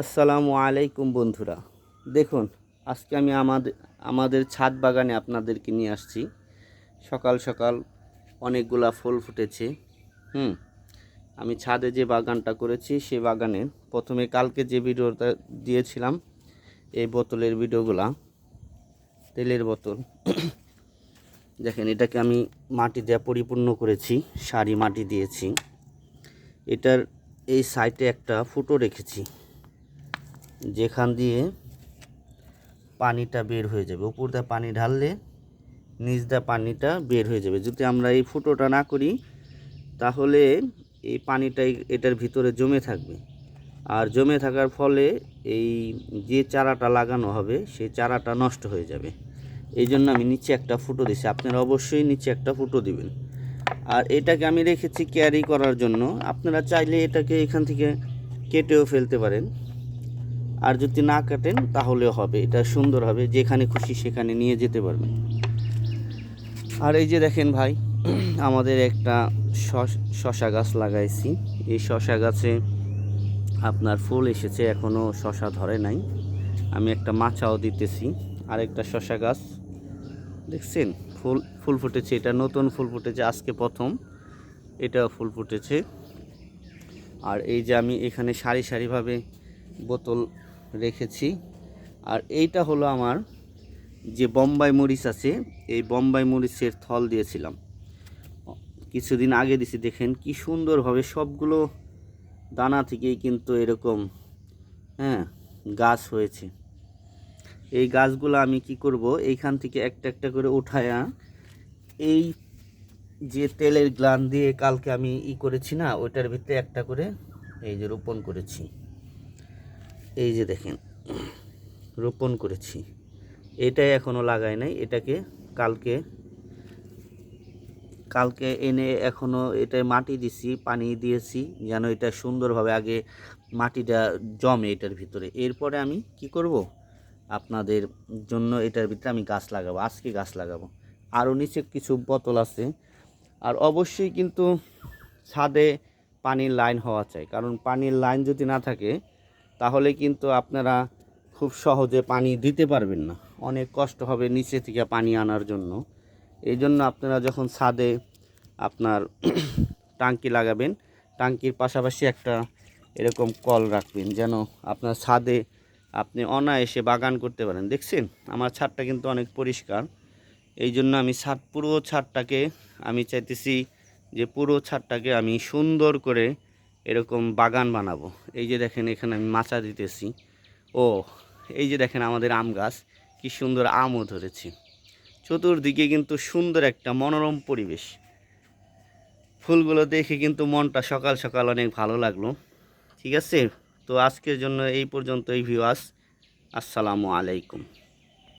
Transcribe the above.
আসসালামু আলাইকুম বন্ধুরা। দেখুন, আজকে আমি আমাদের ছাদ বাগানে আপনাদেরকে নিয়ে আসছি। সকাল সকাল অনেকগুলা ফুল ফুটেছে। আমি ছাদে যে বাগানটা করেছি সেই বাগানে প্রথমে কালকে যে ভিডিওটা দিয়েছিলাম, এই বোতলের ভিডিওগুলা, তেলের বোতল দেখেন, এটাকে আমি মাটি দিয়ে পরিপূর্ণ করেছি, সারি মাটি দিয়েছি। এটার এই সাইডে একটা ফুটো রেখেছি, যেখান দিয়ে পানিটা বের হয়ে যাবে। উপর দিয়ে পানি ঢাললে নিচ দিয়ে পানিটা বের হয়ে যাবে। যদি আমরা এই ফুটোটা না করি তাহলে এই পানিটাই এটার ভিতরে জমে থাকবে, আর জমে থাকার ফলে এই যে চারাটা লাগানো হবে সেই চারাটা নষ্ট হয়ে যাবে। এই জন্য আমি নিচে একটা ফুটো দিছি। আপনারা অবশ্যই নিচে একটা ফুটো দিবেন। আর এটাকে আমি রেখেছি ক্যারি করার জন্য। আপনারা চাইলে এটাকে এখান থেকে কেটেও ফেলতে পারেন, আর যদি না কাটেন তাহলেও হবে। এটা সুন্দর হবে, যেখানে খুশি সেখানে নিয়ে যেতে পারবেন। আর এই যে দেখেন ভাই, আমাদের একটা শশা গাছ লাগাইছি। এই শশা গাছে আপনার ফুল এসেছে, এখনও শশা ধরে নাই। আমি একটা মাচাও দিতেছি। আর একটা শশা গাছ দেখছেন, ফুল ফুটেছে। এটা নতুন ফুল ফুটেছে, আজকে প্রথম এটাও ফুল ফুটেছে। আর এই যে আমি এখানে সারি সারিভাবে বোতল রেখেছি। আর এইটা হলো আমার যে বোম্বাই মরিচ আছে, এই বোম্বাই মরিচের থল দিয়েছিলাম কিছুদিন আগে দিছি। দেখেন কি সুন্দরভাবে সবগুলো দানা থেকেই কিন্তু এরকম গাছ হয়েছে। এই গাছগুলো আমি কি করব, এইখান থেকে একটা একটা করে উঠায়া এই যে তেলের গ্লান দিয়ে কালকে আমি করেছি না, ওইটার ভিতরে একটা করে এই যে রোপণ করেছি। এই যে দেখেন, রোপণ করেছি। এটাই এখনও লাগাই নাই। এটাকে কালকে এনে এখনও এটায় মাটি দিছি, পানি দিয়েছি, যেন এটা সুন্দরভাবে আগে মাটিটা জমে এটার ভিতরে। এরপরে আমি কি করব, আপনাদের জন্য এটার ভিতরে আমি গাছ লাগাবো। আজকে গাছ লাগাবো। আরও নিচে কিছু বোতল আছে। আর অবশ্যই কিন্তু ছাদে পানির লাইন হওয়া চাই, কারণ পানির লাইন যদি না থাকে তাহলে কিন্তু আপনারা খুব সহজে পানি দিতে পারবেন না। অনেক কষ্ট হবে নিচে থেকে পানি আনার জন্য। এই জন্য আপনারা যখন ছাদে আপনার টাঙ্কি লাগাবেন, টাঙ্কির পাশাপাশি একটা এরকম কল রাখবেন, যেন আপনার ছাদে আপনি অনায়াসে বাগান করতে পারেন। দেখছেন আমার ছাদটা কিন্তু অনেক পরিষ্কার। এই জন্য আমি পুরো ছাদটাকে আমি চাইতেছি যে পুরো ছাদটাকে আমি সুন্দর করে এরকম বাগান বানাবো। এই যে দেখেন, এখানে আমি মাচা দিতেছি। ও এই যে দেখেন, আমাদের আম গাছ কি সুন্দর আমও ধরেছে। চতুর্দিকে কিন্তু সুন্দর একটা মনোরম পরিবেশ। ফুলগুলো দেখে কিন্তু মনটা সকাল সকাল অনেক ভালো লাগলো। ঠিক আছে, তো আজকের জন্য এই পর্যন্তই ভিউয়ার্স। আসসালামু আলাইকুম।